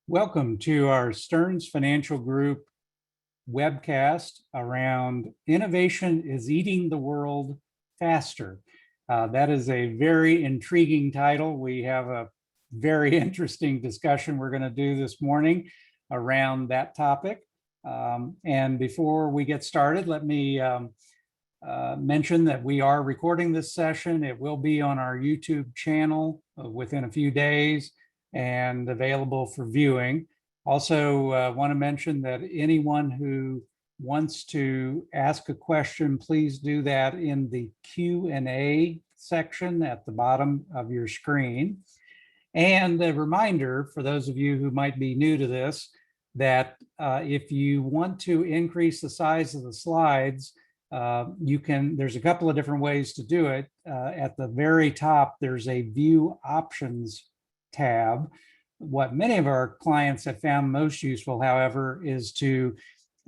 Welcome to our Stearns Financial Group webcast around Innovation is Eating the World Faster. That is a very intriguing title. We have a very interesting discussion we're going to do this morning around that topic. And before we get started, let me mention that we are recording this session. It will be on our YouTube channel within a few days and available for viewing. Also want to mention that anyone who wants to ask a question, please do that in the Q&A section at the bottom of your screen. And a reminder for those of you who might be new to this, that if you want to increase the size of the slides, there's a couple of different ways to do it. At the very top, there's a View Options tab. What many of our clients have found most useful, however, is to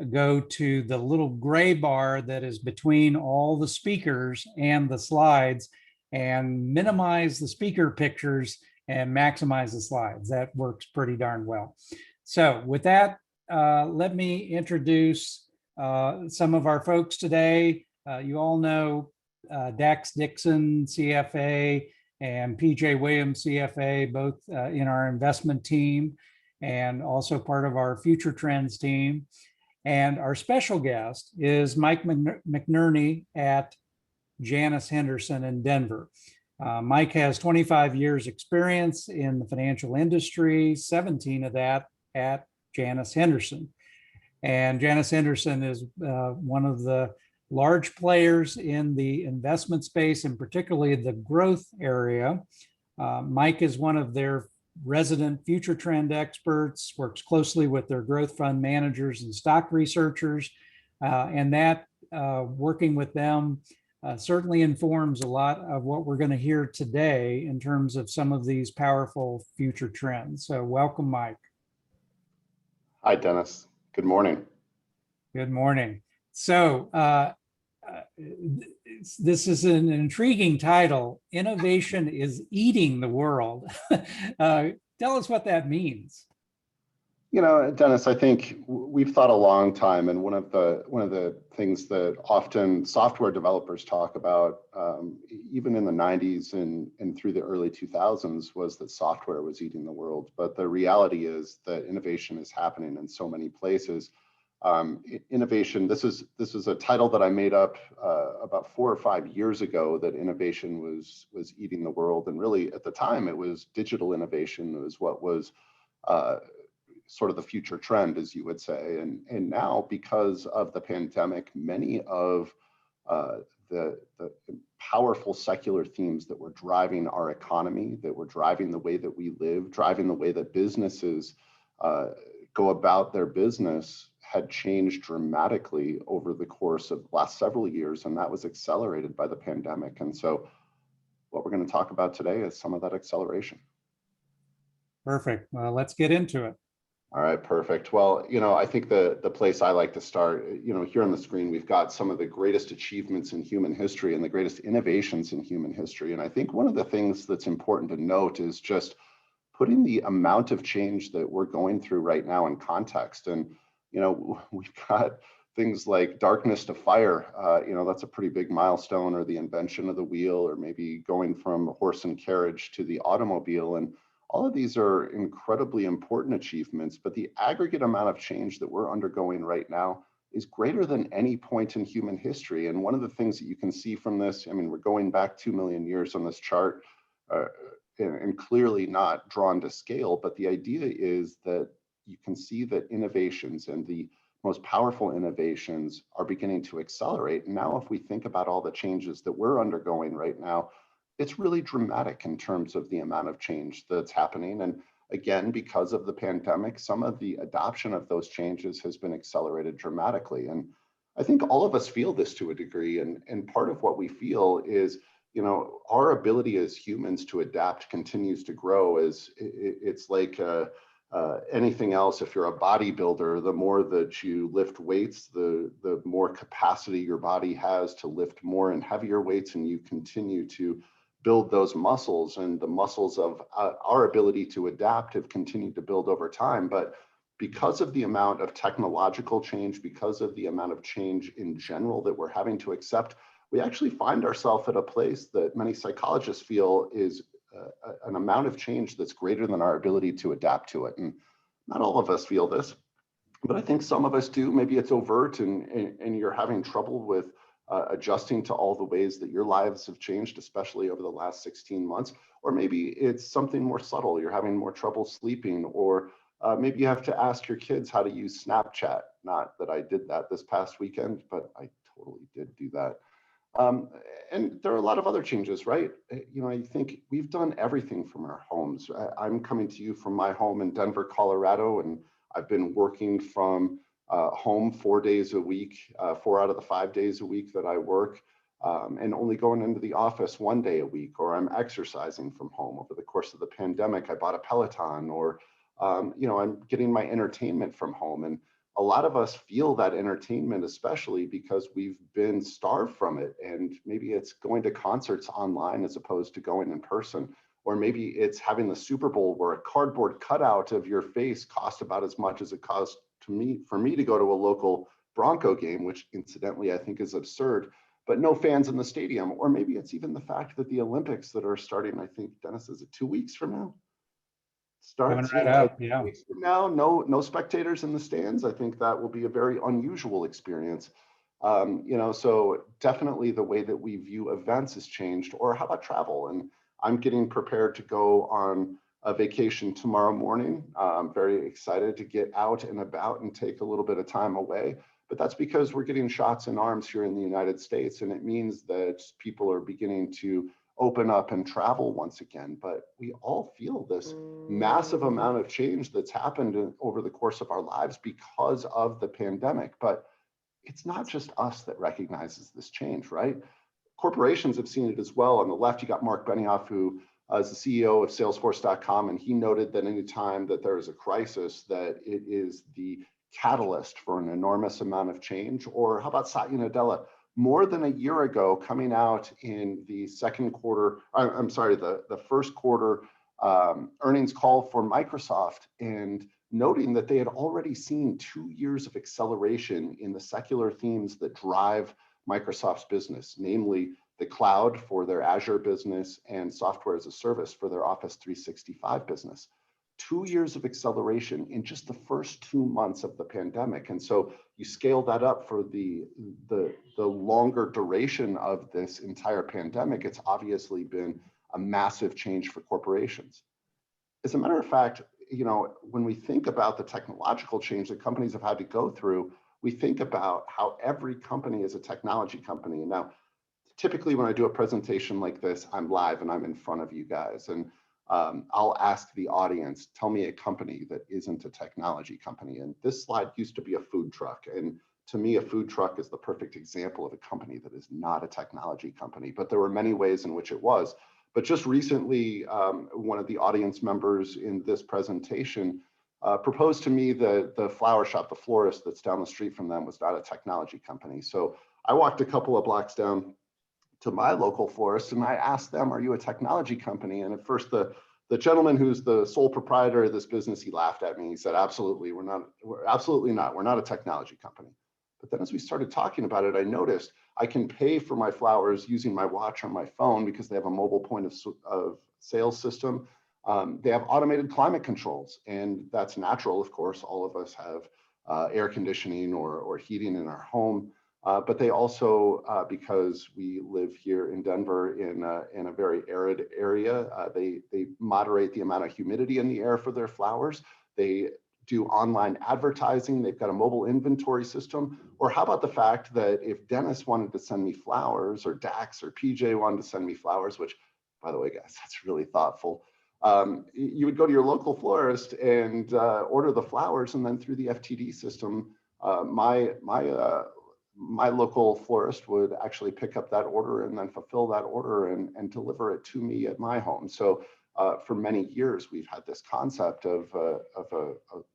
go to the little gray bar that is between all the speakers and the slides and minimize the speaker pictures and maximize the slides. That works pretty darn well. So with that, let me introduce some of our folks today. You all know Dixson, CFA, and PJ Williams, CFA, both in our investment team and also part of our future trends team. And our special guest is Mike McNurney at Janus Henderson in Denver. Mike has 25 years experience in the financial industry, 17 of that at Janus Henderson. And Janus Henderson is one of the large players in the investment space, and particularly the growth area. Mike is one of their resident future trend experts, works closely with their growth fund managers and stock researchers, and that working with them certainly informs a lot of what we're going to hear today in terms of some of these powerful future trends. So welcome, Mike. Hi, Dennis. Good morning. Good morning. So this is an intriguing title. Innovation is eating the world. Tell us what that means. You know, Dennis, I think we've thought a long time, and one of the things that often software developers talk about, even in the 90s and through the early 2000s, was that software was eating the world. But the reality is that innovation is happening in so many places. Innovation, this is a title that I made up about 4 or 5 years ago, that innovation was eating the world. And really at the time it was digital innovation. It was what was sort of the future trend, as you would say. And now, because of the pandemic, many of the powerful secular themes that were driving our economy, that were driving the way that we live, driving the way that businesses go about their business, had changed dramatically over the course of the last several years, and that was accelerated by the pandemic. And so what we're going to talk about today is some of that acceleration. Perfect. Well, let's get into it. All right, perfect. Well, you know, I think the place I like to start, you know, here on the screen, we've got some of the greatest achievements in human history and the greatest innovations in human history. And I think one of the things that's important to note is just putting the amount of change that we're going through right now in context. And you know, we've got things like darkness to fire, you know, that's a pretty big milestone, or the invention of the wheel, or maybe going from horse and carriage to the automobile. And all of these are incredibly important achievements, but the aggregate amount of change that we're undergoing right now is greater than any point in human history. And one of the things that you can see from this, I mean, we're going back 2 million years on this chart, and clearly not drawn to scale, but the idea is that you can see that innovations, and the most powerful innovations, are beginning to accelerate. And now, if we think about all the changes that we're undergoing right now, it's really dramatic in terms of the amount of change that's happening. And again, because of the pandemic, some of the adoption of those changes has been accelerated dramatically. And I think all of us feel this to a degree. And part of what we feel is, you know, our ability as humans to adapt continues to grow. As it's like anything else. If you're a bodybuilder, the more that you lift weights, the more capacity your body has to lift more and heavier weights, and you continue to build those muscles, and the muscles of our ability to adapt have continued to build over time. But because of the amount of technological change, because of the amount of change in general that we're having to accept, we actually find ourselves at a place that many psychologists feel is an amount of change that's greater than our ability to adapt to it. And not all of us feel this, but I think some of us do. Maybe it's overt, and you're having trouble with adjusting to all the ways that your lives have changed, especially over the last 16 months. Or maybe it's something more subtle. You're having more trouble sleeping, or maybe you have to ask your kids how to use Snapchat. Not that I did that this past weekend, but I totally did do that. And there are a lot of other changes, right? I think we've done everything from our homes. I'm coming to you from my home in Denver, Colorado, and I've been working from home 4 days a week, 4 out of the 5 days a week that I work, and only going into the office 1 day a week, or I'm exercising from home. Over the course of the pandemic, I bought a Peloton, or I'm getting my entertainment from home. And a lot of us feel that entertainment, especially because we've been starved from it. And maybe it's going to concerts online as opposed to going in person. Or maybe it's having the Super Bowl where a cardboard cutout of your face cost about as much as it cost for me to go to a local Bronco game, which incidentally I think is absurd, but no fans in the stadium. Or maybe it's even the fact that the Olympics that are starting, I think, Dennis, is it 2 weeks from now? Coming Starts right up, yeah. 2 weeks from now, no spectators in the stands. I think that will be a very unusual experience. So definitely the way that we view events has changed. Or how about travel? And I'm getting prepared to go on a vacation tomorrow morning. I'm very excited to get out and about and take a little bit of time away. But that's because we're getting shots in arms here in the United States. And it means that people are beginning to open up and travel once again. But we all feel this massive amount of change that's happened over the course of our lives because of the pandemic. But it's not just us that recognizes this change, right? Corporations have seen it as well. On the left, you got Mark Benioff, who is the CEO of Salesforce.com, and he noted that any time that there is a crisis, that it is the catalyst for an enormous amount of change. Or how about Satya Nadella? More than a year ago, coming out in the the first quarter earnings call for Microsoft, and noting that they had already seen 2 years of acceleration in the secular themes that drive Microsoft's business, namely the cloud for their Azure business and software as a service for their Office 365 business. 2 years of acceleration in just the first 2 months of the pandemic. And so you scale that up for the longer duration of this entire pandemic, it's obviously been a massive change for corporations. As a matter of fact, when we think about the technological change that companies have had to go through, we think about how every company is a technology company. And now, typically when I do a presentation like this, I'm live and I'm in front of you guys. And I'll ask the audience, tell me a company that isn't a technology company. And this slide used to be a food truck. And to me, a food truck is the perfect example of a company that is not a technology company, but there were many ways in which it was. But just recently, one of the audience members in this presentation proposed to me that the flower shop, the florist that's down the street from them, was not a technology company. So I walked a couple of blocks down to my local florist and I asked them, are you a technology company? And at first the gentleman who's the sole proprietor of this business, he laughed at me. He said, absolutely, absolutely not. We're not a technology company. But then as we started talking about it, I noticed I can pay for my flowers using my watch on my phone because they have a mobile point of sales system. They have automated climate controls, and that's natural. Of course, all of us have air conditioning or heating in our home. But they also, because we live here in Denver in a very arid area, they moderate the amount of humidity in the air for their flowers. They do online advertising. They've got a mobile inventory system. Or how about the fact that if Dennis wanted to send me flowers, or Dax or PJ wanted to send me flowers, which, by the way, guys, that's really thoughtful. You would go to your local florist and order the flowers, and then through the FTD system, my local florist would actually pick up that order and then fulfill that order and deliver it to me at my home. So for many years, we've had this concept of a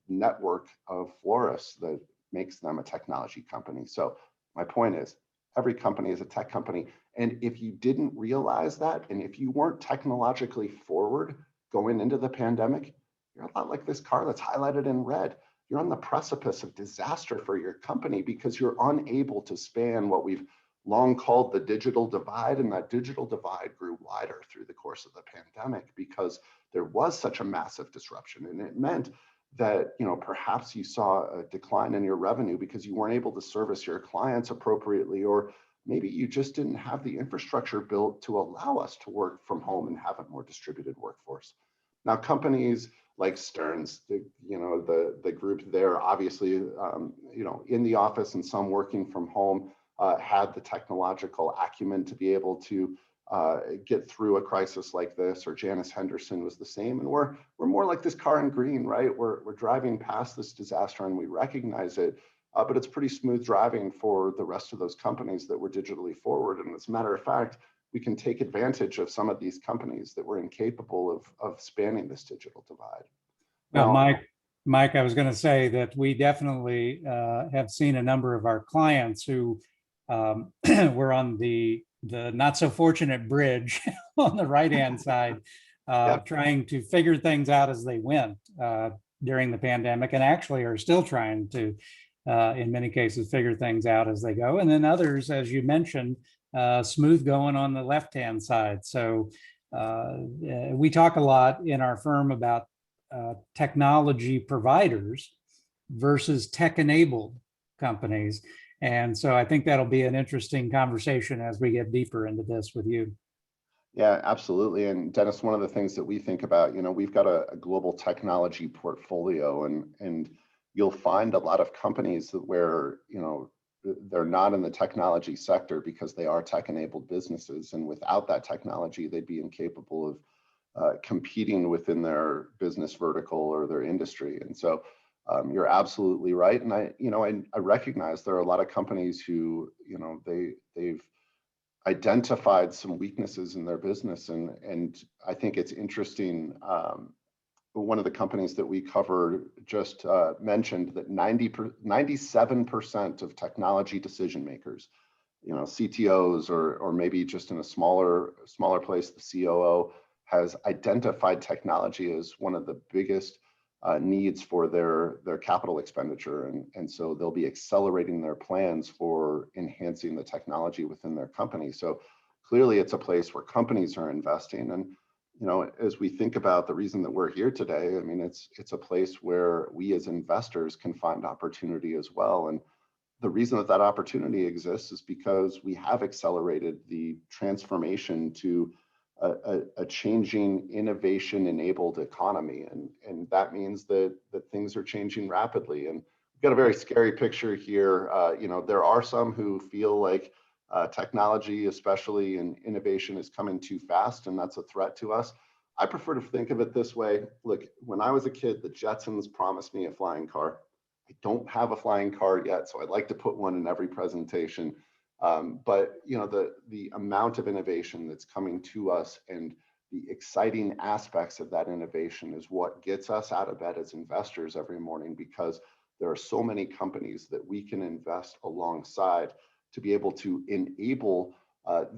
network of florists that makes them a technology company. So my point is, Every company is a tech company. And if you didn't realize that, and if you weren't technologically forward going into the pandemic, you're a lot like this car that's highlighted in red. You're on the precipice of disaster for your company because you're unable to span what we've long called the digital divide. And that digital divide grew wider through the course of the pandemic because there was such a massive disruption. And it meant that, perhaps you saw a decline in your revenue because you weren't able to service your clients appropriately, or maybe you just didn't have the infrastructure built to allow us to work from home and have a more distributed workforce. Now, companies like Stearns, the group there, obviously, in the office and some working from home, had the technological acumen to be able to get through a crisis like this. Or Janus Henderson was the same. And we're more like this car in green, right? We're driving past this disaster and we recognize it, but it's pretty smooth driving for the rest of those companies that were digitally forward. And as a matter of fact, we can take advantage of some of these companies that were incapable of spanning this digital divide. Well, Mike, I was going to say that we definitely have seen a number of our clients who were on the not so fortunate bridge on the right-hand side, Yep. trying to figure things out as they went during the pandemic, and actually are still trying to, in many cases, figure things out as they go. And then others, as you mentioned, smooth going on the left-hand side. So we talk a lot in our firm about technology providers versus tech-enabled companies. And so I think that'll be an interesting conversation as we get deeper into this with you. Yeah, absolutely. And Dennis, one of the things that we think about, we've got a global technology portfolio, and you'll find a lot of companies where, they're not in the technology sector because they are tech-enabled businesses. And without that technology, they'd be incapable of competing within their business vertical or their industry. And so you're absolutely right. And I recognize there are a lot of companies who, they've identified some weaknesses in their business. And I think it's interesting. One of the companies that we cover just mentioned that 97% of technology decision makers, CTOs, or maybe just in a smaller place, the COO, has identified technology as one of the biggest needs for their capital expenditure. And so they'll be accelerating their plans for enhancing the technology within their company. So clearly it's a place where companies are investing. And as we think about the reason that we're here today, I mean, it's a place where we as investors can find opportunity as well. And the reason that opportunity exists is because we have accelerated the transformation to a changing innovation-enabled economy. And that means that things are changing rapidly. And we've got a very scary picture here. There are some who feel like technology, especially in innovation, is coming too fast, and that's a threat to us. I prefer to think of it this way. Look, when I was a kid, the Jetsons promised me a flying car. I don't have a flying car yet, so I'd like to put one in every presentation. But the amount of innovation that's coming to us and the exciting aspects of that innovation is what gets us out of bed as investors every morning, because there are so many companies that we can invest alongside to be able to enable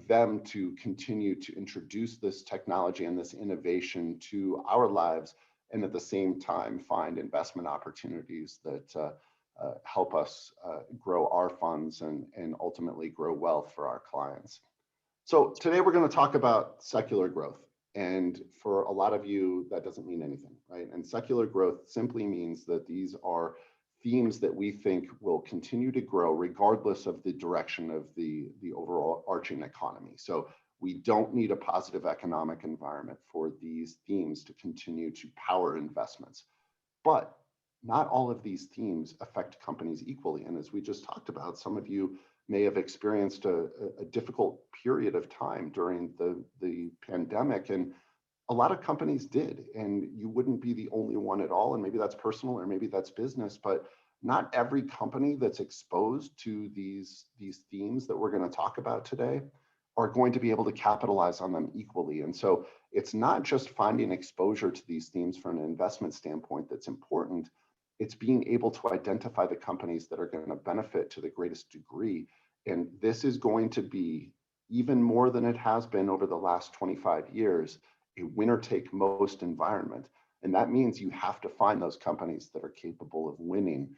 them to continue to introduce this technology and this innovation to our lives, and at the same time find investment opportunities that help us grow our funds and ultimately grow wealth for our clients. So today we're going to talk about secular growth. And for a lot of you, that doesn't mean anything, right? And secular growth simply means that these are themes that we think will continue to grow regardless of the direction of the overall arching economy. So we don't need a positive economic environment for these themes to continue to power investments. But not all of these themes affect companies equally. And as we just talked about, some of you may have experienced a difficult period of time during the pandemic, and a lot of companies did, and you wouldn't be the only one at all. And maybe that's personal or maybe that's business, but not every company that's exposed to these themes that we're going to talk about today are going to be able to capitalize on them equally. And so it's not just finding exposure to these themes from an investment standpoint that's important. It's being able to identify the companies that are going to benefit to the greatest degree And this is going to be, even more than it has been over the last 25 years, a winner take most environment. And that means you have to find those companies that are capable of winning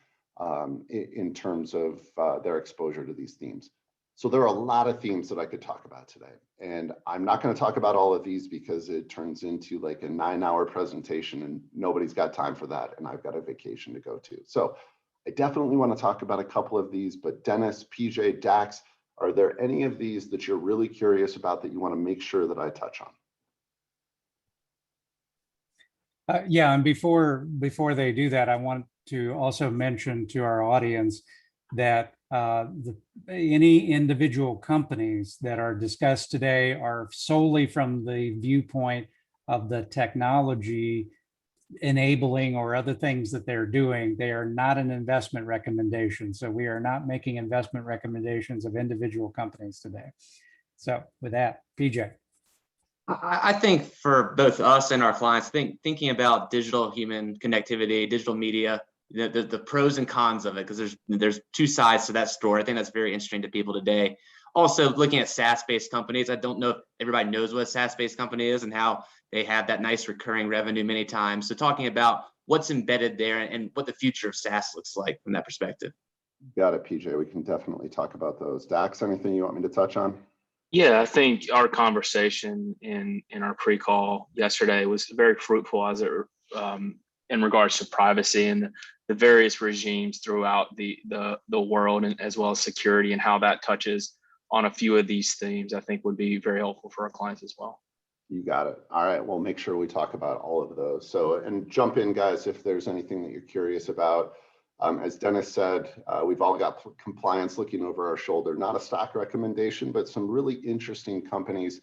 in terms of their exposure to these themes. So there are a lot of themes that I could talk about today. And I'm not going to talk about all of these because it turns into like a 9-hour presentation and nobody's got time for that. And I've got a vacation to go to. So I definitely want to talk about a couple of these, but Dennis, PJ, Dax, are there any of these that you're really curious about that you want to make sure that I touch on? Yeah, and before they do that, I want to also mention to our audience that any individual companies that are discussed today are solely from the viewpoint of the technology enabling or other things that they're doing. They are not an investment recommendation. So we are not making investment recommendations of individual companies today. So with that, PJ. I think for both us and our clients, thinking about digital human connectivity, digital media, the pros and cons of it, because there's two sides to that story. I think that's very interesting to people today. Also, looking at SaaS-based companies, I don't know if everybody knows what a SaaS-based company is and how they have that nice recurring revenue many times. So talking about what's embedded there and what the future of SaaS looks like from that perspective. Got it, PJ. We can definitely talk about those. Dax, anything you want me to touch on? Yeah, I think our conversation in our pre-call yesterday was very fruitful as it in regards to privacy and the various regimes throughout the world, and as well as security, and how that touches on a few of these themes. I think would be very helpful for our clients as well. You got it. All right, we'll make sure we talk about all of those. So, and jump in, guys, if there's anything that you're curious about. As Dennis said, we've all got compliance looking over our shoulder, not a stock recommendation, but some really interesting companies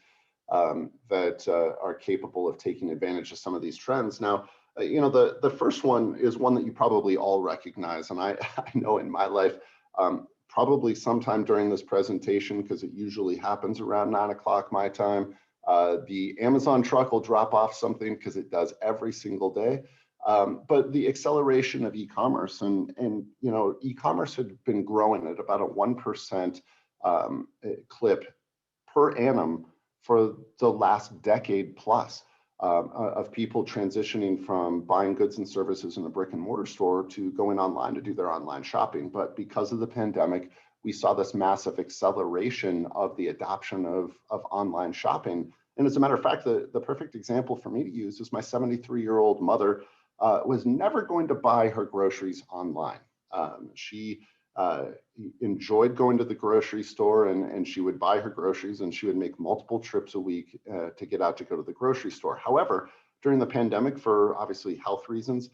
that are capable of taking advantage of some of these trends. Now, you know, the first one is one that you probably all recognize. And I know in my life, probably sometime during this presentation, because it usually happens around 9 o'clock my time, the Amazon truck will drop off something, because it does every single day. But the acceleration of e-commerce and you know, e-commerce had been growing at about a 1% clip per annum for the last decade plus of people transitioning from buying goods and services in a brick and mortar store to going online to do their online shopping. But because of the pandemic, we saw this massive acceleration of the adoption of online shopping. And as a matter of fact, the perfect example for me to use is my 73-year-old mother was never going to buy her groceries online. She enjoyed going to the grocery store, and she would buy her groceries, and she would make multiple trips a week to get out to go to the grocery store. However, during the pandemic, for obviously health reasons,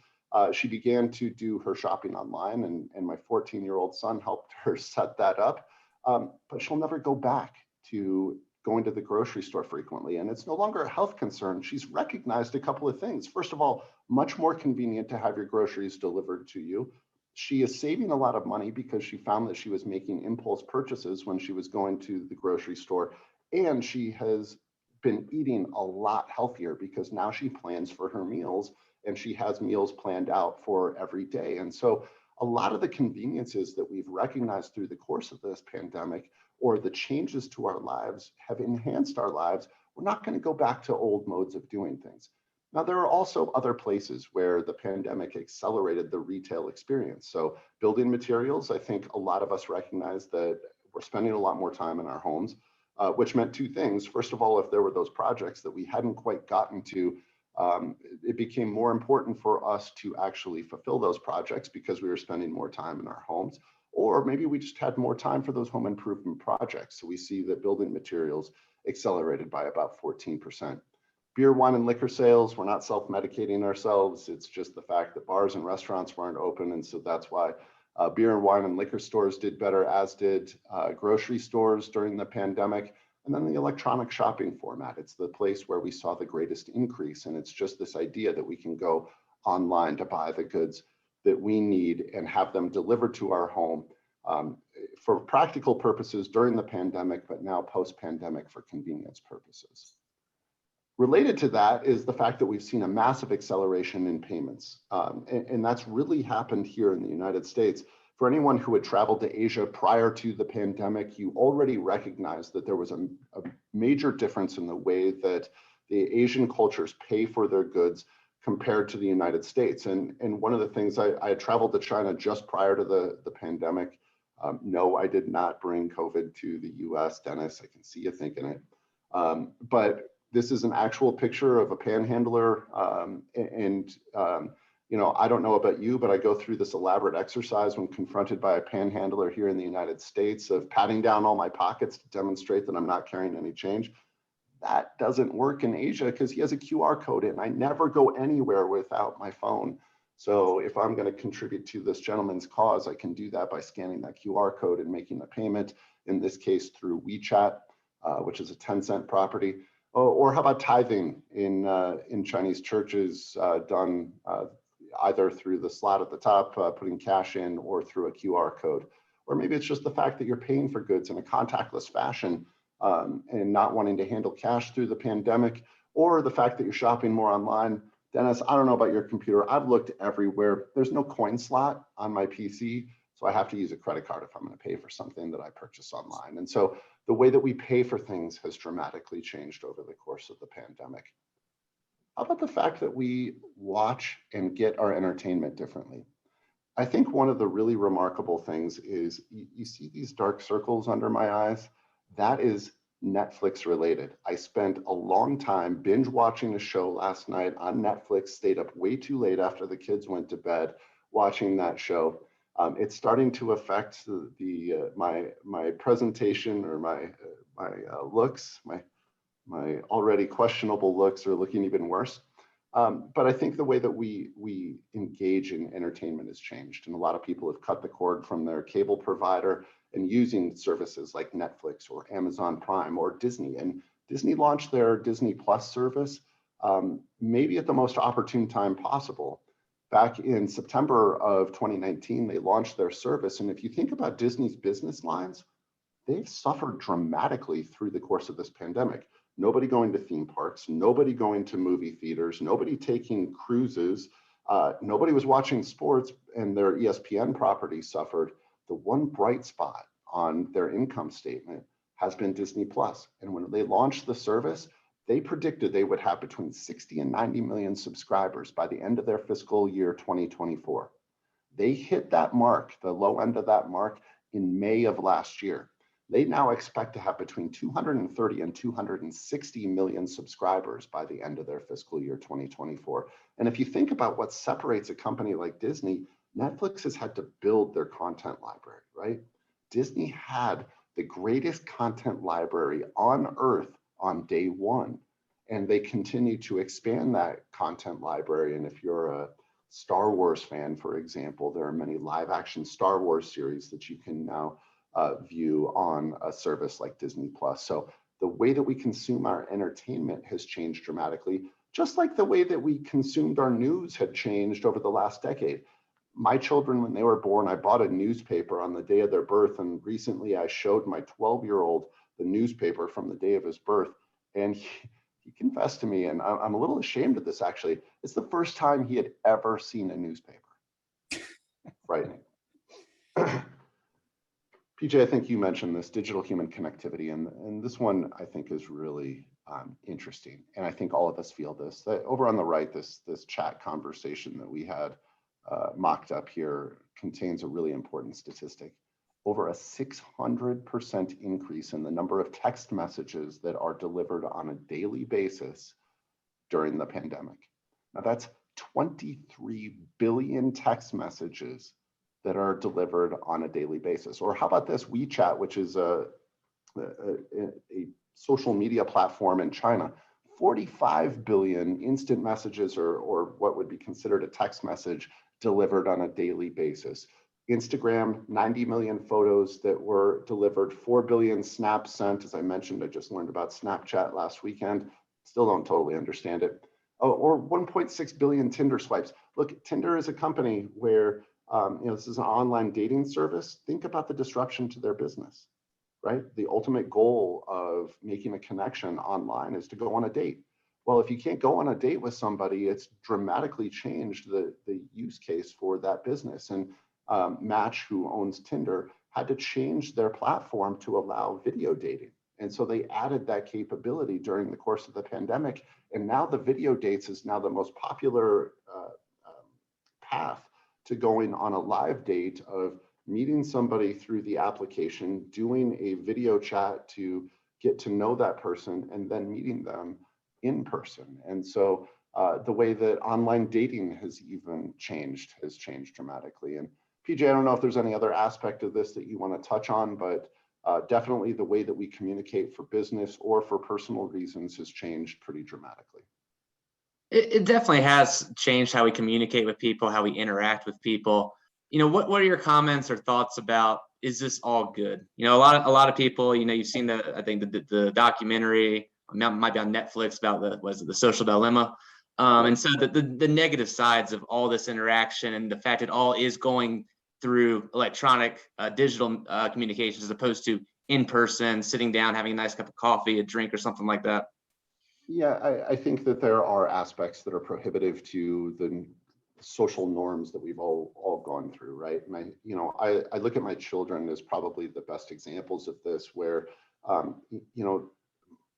she began to do her shopping online, and my 14-year-old son helped her set that up. But she'll never go back to going to the grocery store frequently. And it's no longer a health concern. She's recognized a couple of things. First of all, much more convenient to have your groceries delivered to you. She is saving a lot of money because she found that she was making impulse purchases when she was going to the grocery store. And she has been eating a lot healthier because now she plans for her meals, and she has meals planned out for every day. And so a lot of the conveniences that we've recognized through the course of this pandemic, or the changes to our lives, have enhanced our lives. We're not going to go back to old modes of doing things. Now, there are also other places where the pandemic accelerated the retail experience. So building materials, I think a lot of us recognize that we're spending a lot more time in our homes, which meant two things. First of all, if there were those projects that we hadn't quite gotten to, it became more important for us to actually fulfill those projects because we were spending more time in our homes. Or maybe we just had more time for those home improvement projects. So we see that building materials accelerated by about 14%. Beer, wine, and liquor sales, we're not self-medicating ourselves. It's just the fact that bars and restaurants weren't open. And so that's why beer and wine and liquor stores did better, as did grocery stores during the pandemic. And then the electronic shopping format. It's the place where we saw the greatest increase. And it's just this idea that we can go online to buy the goods that we need and have them delivered to our home for practical purposes during the pandemic, but now post-pandemic for convenience purposes. Related to that is the fact that we've seen a massive acceleration in payments. And that's really happened here in the United States. For anyone who had traveled to Asia prior to the pandemic, you already recognized that there was a major difference in the way that the Asian cultures pay for their goods compared to the United States. And one of the things, I had traveled to China just prior to the pandemic. No, I did not bring COVID to the US, Dennis, I can see you thinking it. But this is an actual picture of a panhandler. You know, I don't know about you, but I go through this elaborate exercise when confronted by a panhandler here in the United States of patting down all my pockets to demonstrate that I'm not carrying any change. That doesn't work in Asia because he has a QR code and I never go anywhere without my phone. So if I'm going to contribute to this gentleman's cause, I can do that by scanning that QR code and making a payment, in this case through WeChat, which is a 10-cent property. Or how about tithing in Chinese churches done either through the slot at the top, putting cash in, or through a QR code. Or maybe it's just the fact that you're paying for goods in a contactless fashion and not wanting to handle cash through the pandemic, or the fact that you're shopping more online. Dennis, I don't know about your computer. I've looked everywhere. There's no coin slot on my PC, so I have to use a credit card if I'm going to pay for something that I purchase online. And so the way that we pay for things has dramatically changed over the course of the pandemic. How about the fact that we watch and get our entertainment differently? I think one of the really remarkable things is you see these dark circles under my eyes. That is Netflix related. I spent a long time binge watching a show last night on Netflix, stayed up way too late after the kids went to bed watching that show. It's starting to affect my presentation or my looks, my already questionable looks are looking even worse. But I think the way that we engage in entertainment has changed, and a lot of people have cut the cord from their cable provider and using services like Netflix or Amazon Prime or Disney. And Disney launched their Disney Plus service maybe at the most opportune time possible. Back in September of 2019, they launched their service. And if you think about Disney's business lines, they've suffered dramatically through the course of this pandemic. Nobody going to theme parks, nobody going to movie theaters, nobody taking cruises, nobody was watching sports, and their ESPN property suffered. The one bright spot on their income statement has been Disney Plus. And when they launched the service, they predicted they would have between 60 and 90 million subscribers by the end of their fiscal year 2024. They hit that mark, the low end of that mark, in May of last year. They now expect to have between 230 and 260 million subscribers by the end of their fiscal year 2024. And if you think about what separates a company like Disney, Netflix has had to build their content library, right? Disney had the greatest content library on earth on day one, and they continue to expand that content library. And if you're a Star Wars fan, for example, there are many live action Star Wars series that you can now view on a service like Disney Plus. So the way that we consume our entertainment has changed dramatically, just like the way that we consumed our news had changed over the last decade. My children, when they were born, I bought a newspaper on the day of their birth, and recently I showed my 12-year-old the newspaper from the day of his birth, and he confessed to me, and I'm a little ashamed of this actually, it's the first time he had ever seen a newspaper. Frightening. PJ, I think you mentioned this digital human connectivity, and this one I think is really interesting, and I think all of us feel this. That over on the right, this chat conversation that we had mocked up here contains a really important statistic. Over a 600% increase in the number of text messages that are delivered on a daily basis during the pandemic. Now that's 23 billion text messages that are delivered on a daily basis. Or how about this WeChat, which is a social media platform in China, 45 billion instant messages or what would be considered a text message delivered on a daily basis. Instagram, 90 million photos that were delivered, 4 billion snaps sent. As I mentioned, I just learned about Snapchat last weekend. Still don't totally understand it. Oh, or 1.6 billion Tinder swipes. Look, Tinder is a company where this is an online dating service. Think about the disruption to their business, right? The ultimate goal of making a connection online is to go on a date. Well, if you can't go on a date with somebody, it's dramatically changed the use case for that business. And Match, who owns Tinder, had to change their platform to allow video dating. And so they added that capability during the course of the pandemic. And now the video dates is now the most popular path to going on a live date of meeting somebody through the application, doing a video chat to get to know that person, and then meeting them in person. And so the way that online dating has changed dramatically. And PJ, I don't know if there's any other aspect of this that you want to touch on, but definitely the way that we communicate for business or for personal reasons has changed pretty dramatically. It definitely has changed how we communicate with people, how we interact with people. What are your comments or thoughts about, is this all good? A lot of people, you've seen I think the documentary, might be on Netflix, about the social dilemma. And so the negative sides of all this interaction, and the fact it all is going through electronic, digital communications, as opposed to in person, sitting down, having a nice cup of coffee, a drink, or something like that. Yeah, I think that there are aspects that are prohibitive to the social norms that we've all gone through, right? And I look at my children as probably the best examples of this, where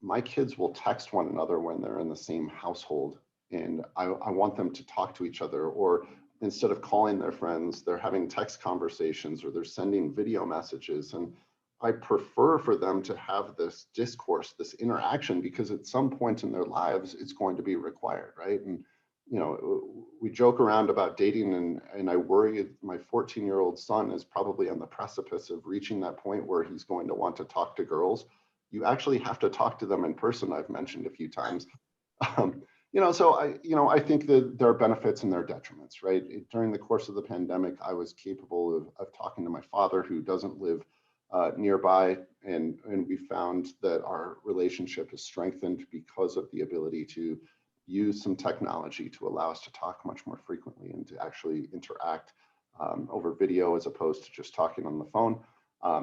my kids will text one another when they're in the same household, and I want them to talk to each other, or instead of calling their friends, they're having text conversations, or they're sending video messages. And I prefer for them to have this discourse, this interaction, because at some point in their lives, it's going to be required, right? And we joke around about dating, and I worry my 14-year-old son is probably on the precipice of reaching that point where he's going to want to talk to girls. You actually have to talk to them in person, I've mentioned a few times. So I think that there are benefits and there are detriments, right? During the course of the pandemic, I was capable of talking to my father, who doesn't live nearby, and we found that our relationship is strengthened because of the ability to use some technology to allow us to talk much more frequently and to actually interact over video, as opposed to just talking on the phone.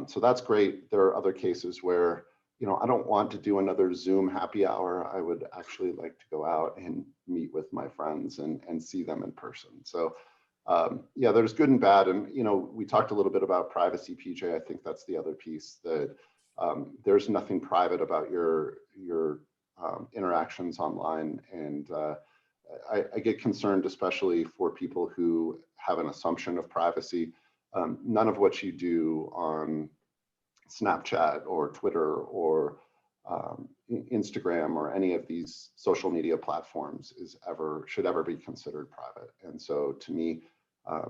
So that's great. There are other cases where I don't want to do another Zoom happy hour. I would actually like to go out and meet with my friends and see them in person. So yeah, there's good and bad. And, we talked a little bit about privacy, PJ. I think that's the other piece, that there's nothing private about your interactions online. And I get concerned, especially for people who have an assumption of privacy. None of what you do on Snapchat or Twitter or Instagram or any of these social media platforms should ever be considered private. And so to me, I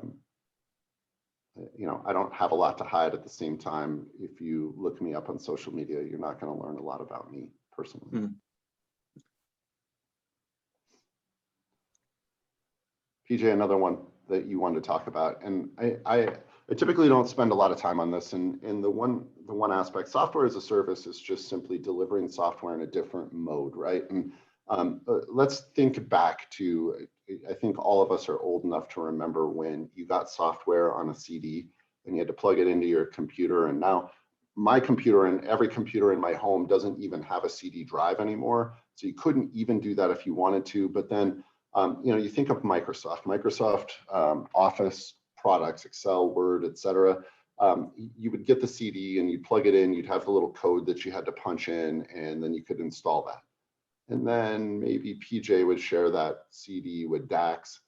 don't have a lot to hide. At the same time, if you look me up on social media, you're not going to learn a lot about me personally. Mm-hmm. PJ, another one that you wanted to talk about, and I typically don't spend a lot of time on this. And the one aspect, software as a service, is just simply delivering software in a different mode, right? And let's think back to, I think all of us are old enough to remember when you got software on a CD and you had to plug it into your computer. And now my computer and every computer in my home doesn't even have a CD drive anymore. So you couldn't even do that if you wanted to. But then, you think of Microsoft Office products, Excel, Word, etc. You would get the CD and you'd plug it in, you'd have the little code that you had to punch in, and then you could install that. And then maybe PJ would share that CD with Dax,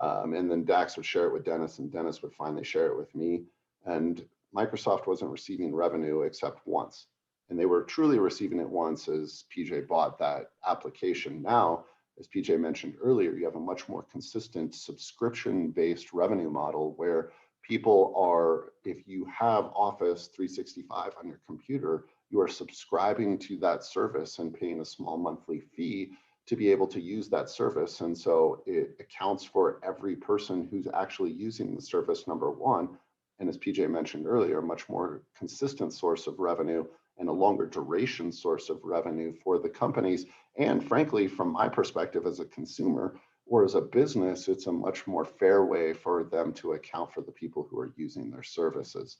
and then Dax would share it with Dennis, and Dennis would finally share it with me. And Microsoft wasn't receiving revenue except once. And they were truly receiving it once as PJ bought that application. Now, as PJ mentioned earlier, you have a much more consistent subscription-based revenue model where people are, if you have Office 365 on your computer, you are subscribing to that service and paying a small monthly fee to be able to use that service. And so it accounts for every person who's actually using the service, number one. And as PJ mentioned earlier, a much more consistent source of revenue and a longer duration source of revenue for the companies. And frankly, from my perspective as a consumer or as a business, it's a much more fair way for them to account for the people who are using their services.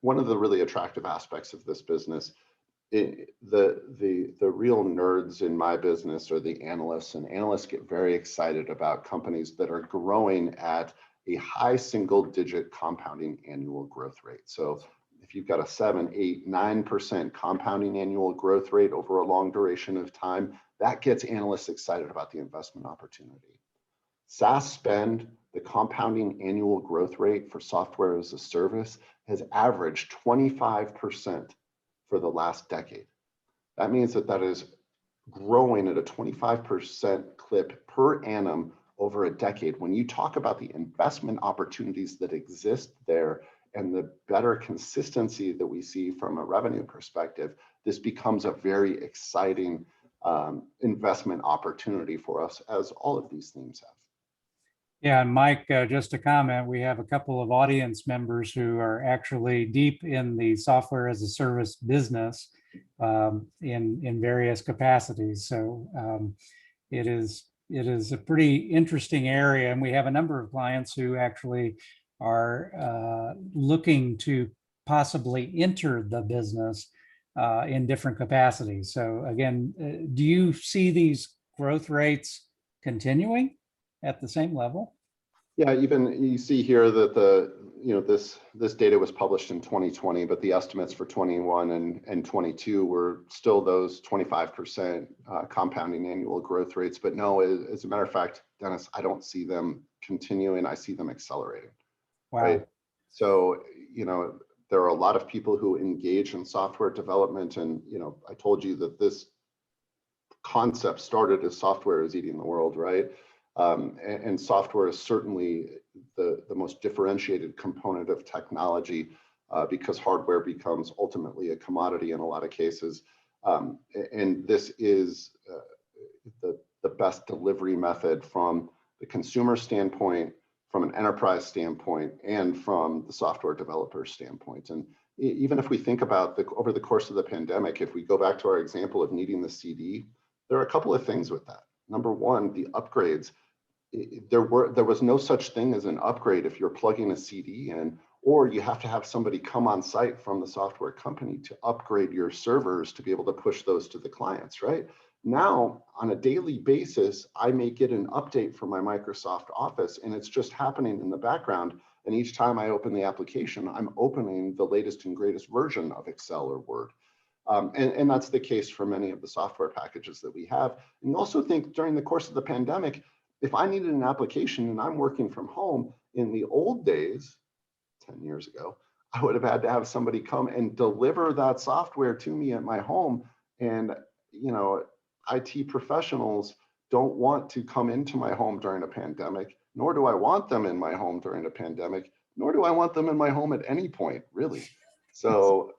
One of the really attractive aspects of this business, the real nerds in my business are the analysts, and analysts get very excited about companies that are growing at a high single-digit compounding annual growth rate. So if you've got a 7, 8, 9% compounding annual growth rate over a long duration of time, that gets analysts excited about the investment opportunity. SaaS spend, the compounding annual growth rate for software as a service, has averaged 25% for the last decade. That means that is growing at a 25% clip per annum over a decade. When you talk about the investment opportunities that exist there and the better consistency that we see from a revenue perspective, this becomes a very exciting investment opportunity for us, as all of these themes have. Yeah, and Mike, just a comment, we have a couple of audience members who are actually deep in the software as a service business in various capacities. So it is a pretty interesting area, and we have a number of clients who actually are looking to possibly enter the business in different capacities. So again, do you see these growth rates continuing at the same level? Yeah, even you see here that this data was published in 2020, but the estimates for 21 and 22 were still those 25% compounding annual growth rates. But no, as a matter of fact, Dennis, I don't see them continuing. I see them accelerating. Wow. Right. So, there are a lot of people who engage in software development, and I told you that this concept started as software is eating the world, right? And software is certainly the most differentiated component of technology because hardware becomes ultimately a commodity in a lot of cases. And this is the best delivery method from the consumer standpoint, from an enterprise standpoint, and from the software developer standpoint. And even if we think about over the course of the pandemic, if we go back to our example of needing the CD, there are a couple of things with that. Number one, the upgrades. There was no such thing as an upgrade if you're plugging a CD in, or you have to have somebody come on site from the software company to upgrade your servers to be able to push those to the clients, right? Now, on a daily basis, I may get an update from my Microsoft Office, and it's just happening in the background. And each time I open the application, I'm opening the latest and greatest version of Excel or Word. And that's the case for many of the software packages that we have. And you also think during the course of the pandemic, if I needed an application and I'm working from home, in the old days, 10 years ago, I would have had to have somebody come and deliver that software to me at my home. And, IT professionals don't want to come into my home during a pandemic, nor do I want them in my home during a pandemic, nor do I want them in my home at any point, really. So,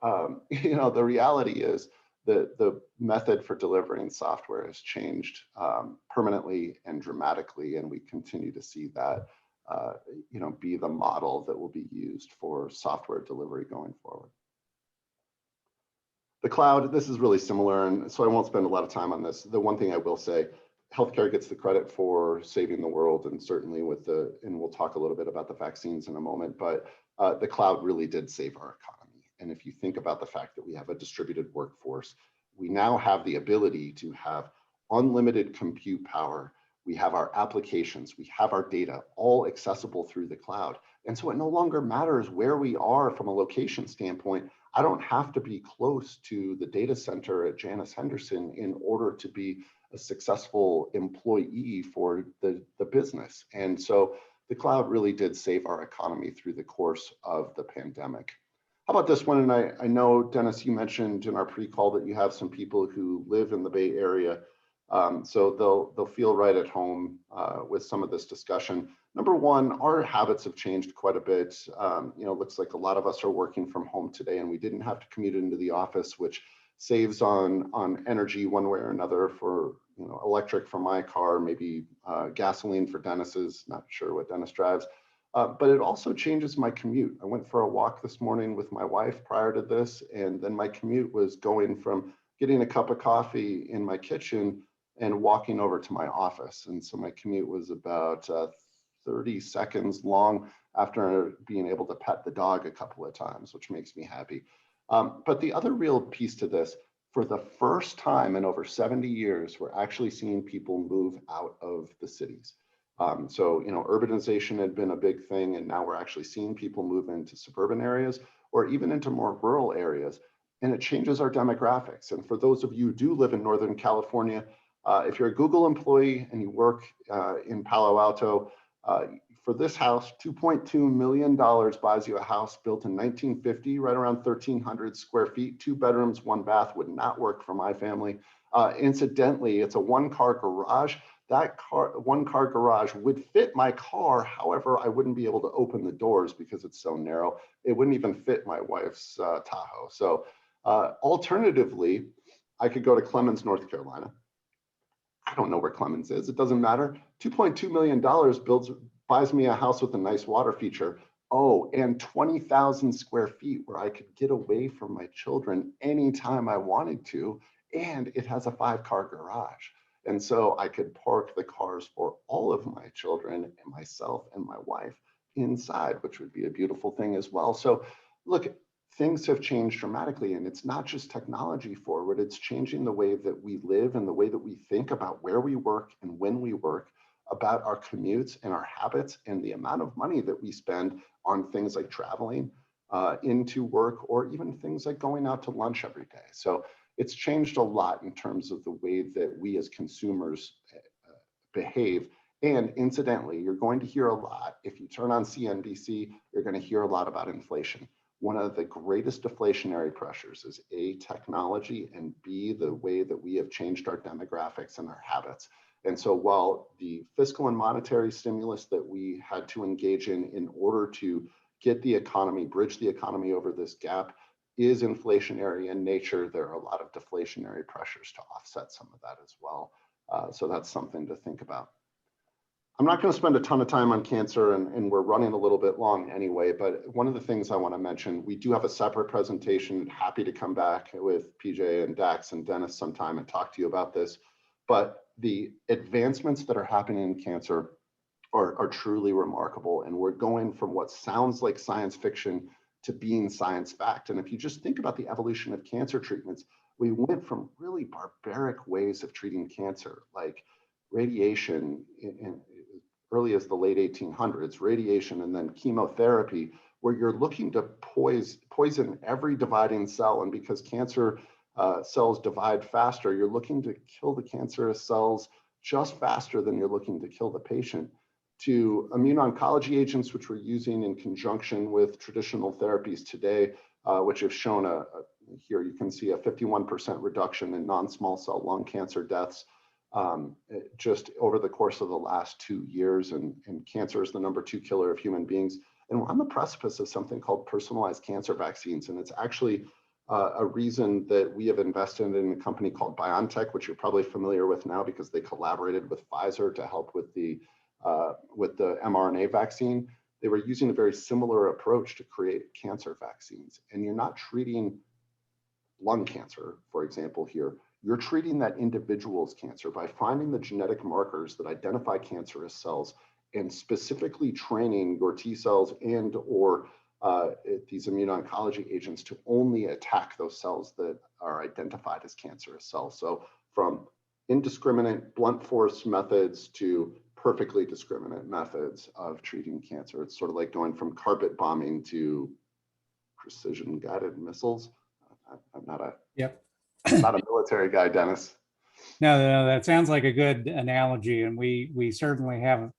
the reality is that the method for delivering software has changed permanently and dramatically, and we continue to see that, be the model that will be used for software delivery going forward. The cloud, this is really similar, and so I won't spend a lot of time on this. The one thing I will say, healthcare gets the credit for saving the world, and certainly and we'll talk a little bit about the vaccines in a moment, but the cloud really did save our economy. And if you think about the fact that we have a distributed workforce, we now have the ability to have unlimited compute power. We have our applications, we have our data all accessible through the cloud. And so it no longer matters where we are from a location standpoint. I don't have to be close to the data center at Janus Henderson in order to be a successful employee for the business. And so the cloud really did save our economy through the course of the pandemic. How about this one? And I know, Dennis, you mentioned in our pre-call that you have some people who live in the Bay Area. So they'll feel right at home with some of this discussion. Number one, our habits have changed quite a bit. Looks like a lot of us are working from home today, and we didn't have to commute into the office, which saves on energy one way or another for electric for my car, maybe gasoline for Dennis's, not sure what Dennis drives. But it also changes my commute. I went for a walk this morning with my wife prior to this, and then my commute was going from getting a cup of coffee in my kitchen and walking over to my office. And so my commute was about 30 seconds long after being able to pet the dog a couple of times, which makes me happy. But the other real piece to this, for the first time in over 70 years, we're actually seeing people move out of the cities. So, urbanization had been a big thing, and now we're actually seeing people move into suburban areas or even into more rural areas, and it changes our demographics. And for those of you who do live in Northern California, if you're a Google employee and you work in Palo Alto, for this house, $2.2 million buys you a house built in 1950, right around 1,300 square feet, 2 bedrooms, 1 bath. Would not work for my family. Incidentally, it's a 1-car garage. That 1-car garage would fit my car. However, I wouldn't be able to open the doors because it's so narrow. It wouldn't even fit my wife's Tahoe. So alternatively, I could go to Clemens, North Carolina. I don't know where Clemens is. It doesn't matter. $2.2 million buys me a house with a nice water feature. Oh, and 20,000 square feet where I could get away from my children anytime I wanted to. And it has a 5-car garage. And so I could park the cars for all of my children and myself and my wife inside, which would be a beautiful thing as well. So look, things have changed dramatically, and it's not just technology forward, it's changing the way that we live and the way that we think about where we work and when we work, about our commutes and our habits and the amount of money that we spend on things like traveling into work, or even things like going out to lunch every day. So it's changed a lot in terms of the way that we as consumers behave. And incidentally, you're going to hear a lot, if you turn on CNBC, you're going to hear a lot about inflation. One of the greatest deflationary pressures is A, technology, and B, the way that we have changed our demographics and our habits. And so while the fiscal and monetary stimulus that we had to engage in order to get the economy, bridge the economy over this gap, is inflationary in nature, there are a lot of deflationary pressures to offset some of that as well. So that's something to think about. I'm not going to spend a ton of time on cancer, and we're running a little bit long anyway, but one of the things I want to mention, we do have a separate presentation. Happy to come back with PJ and Dax and Dennis sometime and talk to you about this. But the advancements that are happening in cancer are truly remarkable. And we're going from what sounds like science fiction to being science fact. And if you just think about the evolution of cancer treatments, we went from really barbaric ways of treating cancer, like radiation in early as the late 1800s, radiation and then chemotherapy, where you're looking to poison every dividing cell. And because cancer cells divide faster, you're looking to kill the cancerous cells just faster than you're looking to kill the patient, to immuno-oncology agents, which we're using in conjunction with traditional therapies today, which have shown here you can see a 51% reduction in non-small cell lung cancer deaths just over the course of the last 2 years. And cancer is the #2 killer of human beings. And we're on the precipice of something called personalized cancer vaccines. And it's actually a reason that we have invested in a company called BioNTech, which you're probably familiar with now because they collaborated with Pfizer to help with the mRNA vaccine. They were using a very similar approach to create cancer vaccines. And you're not treating lung cancer, for example, here. You're treating that individual's cancer by finding the genetic markers that identify cancerous cells and specifically training your T cells and or these immuno-oncology agents to only attack those cells that are identified as cancerous cells. So from indiscriminate blunt force methods to perfectly discriminate methods of treating cancer. It's sort of like going from carpet bombing to precision guided missiles. I'm not a military guy, Dennis. No, that sounds like a good analogy. And we certainly have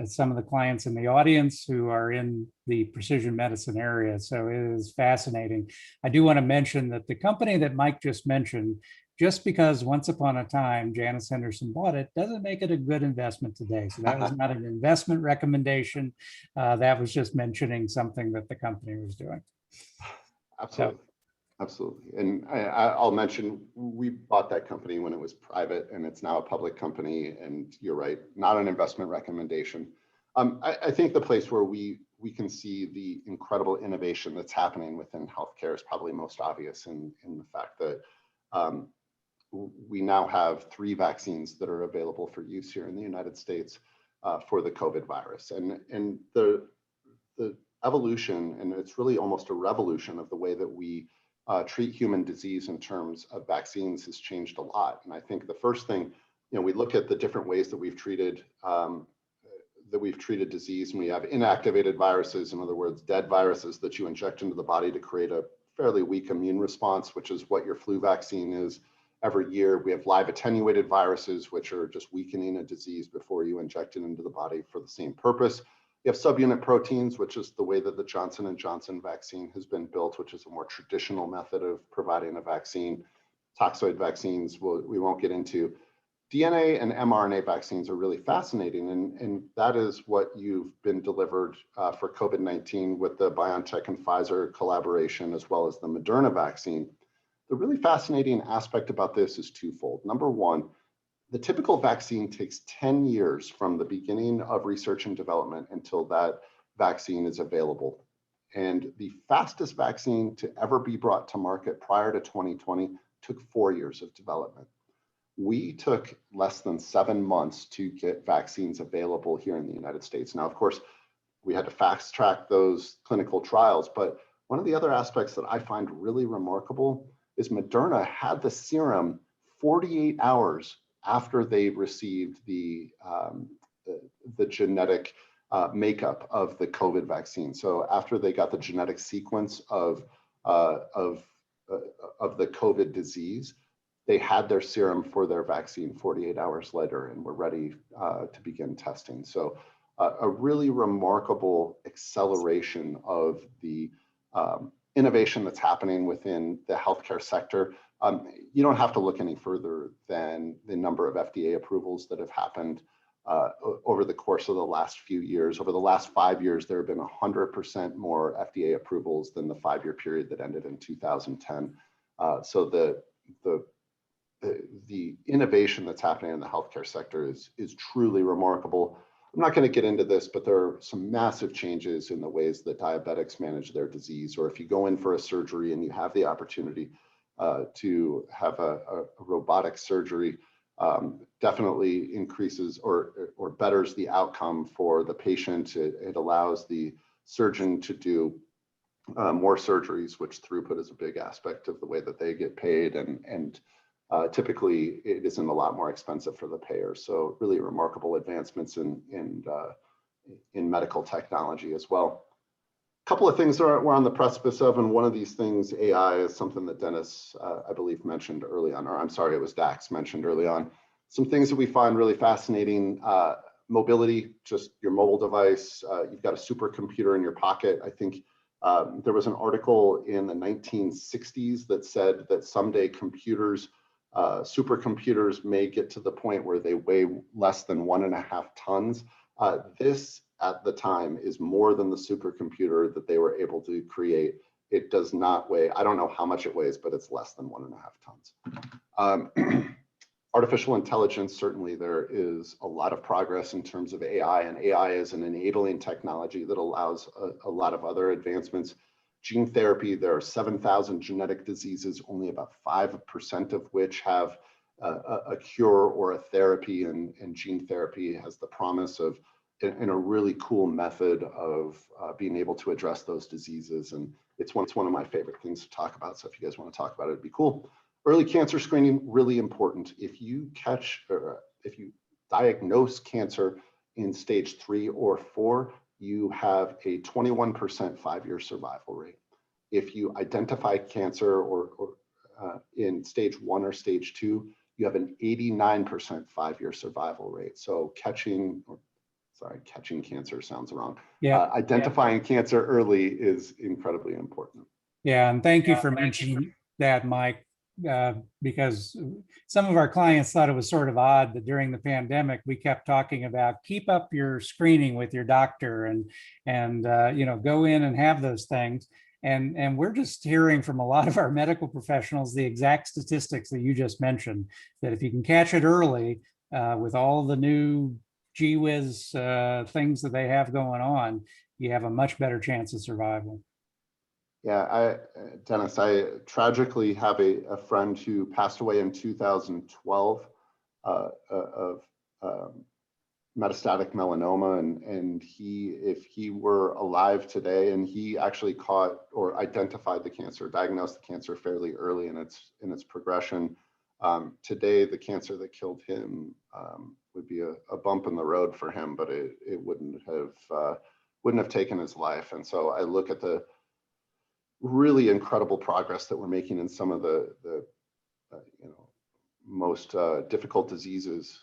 some of the clients in the audience who are in the precision medicine area. So it is fascinating. I do want to mention that the company that Mike just mentioned, just because once upon a time Janus Henderson bought it, doesn't make it a good investment today. So that was not an investment recommendation. That was just mentioning something that the company was doing. Absolutely. So, absolutely. And I'll mention, we bought that company when it was private and it's now a public company. And you're right, not an investment recommendation. I think the place where we can see the incredible innovation that's happening within healthcare is probably most obvious in the fact that we now have 3 vaccines that are available for use here in the United States for the COVID virus. And the evolution, and it's really almost a revolution of the way that we treat human disease in terms of vaccines has changed a lot. And I think the first thing, we look at the different ways that we've treated that we've treated disease, and we have inactivated viruses, in other words, dead viruses that you inject into the body to create a fairly weak immune response, which is what your flu vaccine is every year. We have live attenuated viruses, which are just weakening a disease before you inject it into the body for the same purpose. You have subunit proteins, which is the way that the Johnson & Johnson vaccine has been built, which is a more traditional method of providing a vaccine. Toxoid vaccines, we won't get into. DNA and mRNA vaccines are really fascinating, and that is what you've been delivered for COVID-19 with the BioNTech and Pfizer collaboration, as well as the Moderna vaccine. The really fascinating aspect about this is twofold. Number one, the typical vaccine takes 10 years from the beginning of research and development until that vaccine is available. And the fastest vaccine to ever be brought to market prior to 2020 took 4 years of development. We took less than 7 months to get vaccines available here in the United States. Now, of course, we had to fast track those clinical trials, but one of the other aspects that I find really remarkable is Moderna had the serum 48 hours after they received the genetic makeup of the COVID vaccine. So after they got the genetic sequence of the COVID disease, they had their serum for their vaccine 48 hours later and were ready to begin testing. So a really remarkable acceleration of the innovation that's happening within the healthcare sector. You don't have to look any further than the number of FDA approvals that have happened over the course of the last few years. Over the last 5 years, there have been 100% more FDA approvals than the 5-year period that ended in 2010. So the innovation that's happening in the healthcare sector is truly remarkable. I'm not going to get into this, but there are some massive changes in the ways that diabetics manage their disease, or if you go in for a surgery and you have the opportunity to have a robotic surgery, definitely increases or betters the outcome for the patient. It allows the surgeon to do more surgeries, which throughput is a big aspect of the way that they get paid, and typically it isn't a lot more expensive for the payer. So really remarkable advancements in medical technology as well. A couple of things that we're on the precipice of, and one of these things, AI, is something that Dennis, I believe, mentioned early on, or I'm sorry, it was Dax mentioned early on. Some things that we find really fascinating: mobility, just your mobile device. You've got a supercomputer in your pocket. I think there was an article in the 1960s that said that someday supercomputers may get to the point where they weigh less than 1.5 tons. This at the time is more than the supercomputer that they were able to create. It does not weigh, I don't know how much it weighs, but it's less than 1.5 tons. Artificial intelligence, certainly there is a lot of progress in terms of AI, and AI is an enabling technology that allows a lot of other advancements. Gene therapy, there are 7,000 genetic diseases, only about 5% of which have a cure or a therapy, and gene therapy has the promise of, in a really cool method of being able to address those diseases. And it's one of my favorite things to talk about. So if you guys want to talk about it, it'd be cool. Early cancer screening, really important. If you diagnose cancer in stage 3 or 4, you have a 21% 5-year survival rate. If you identify cancer or in stage 1 or stage 2, you have an 89% 5-year survival rate. So catching cancer sounds wrong. Yeah. Identifying cancer early is incredibly important. Yeah, and thank you for mentioning that, Mike, because some of our clients thought it was sort of odd that during the pandemic we kept talking about keep up your screening with your doctor and go in and have those things. And we're just hearing from a lot of our medical professionals the exact statistics that you just mentioned, that if you can catch it early with all the new gee whiz things that they have going on, you have a much better chance of survival. Yeah, Dennis, I tragically have a friend who passed away in 2012 of metastatic melanoma, and if he were alive today, and he actually caught or identified the cancer, diagnosed the cancer fairly early in its progression. Today, the cancer that killed him would be a bump in the road for him, but it wouldn't have taken his life. And so I look at the really incredible progress that we're making in some of the most difficult diseases.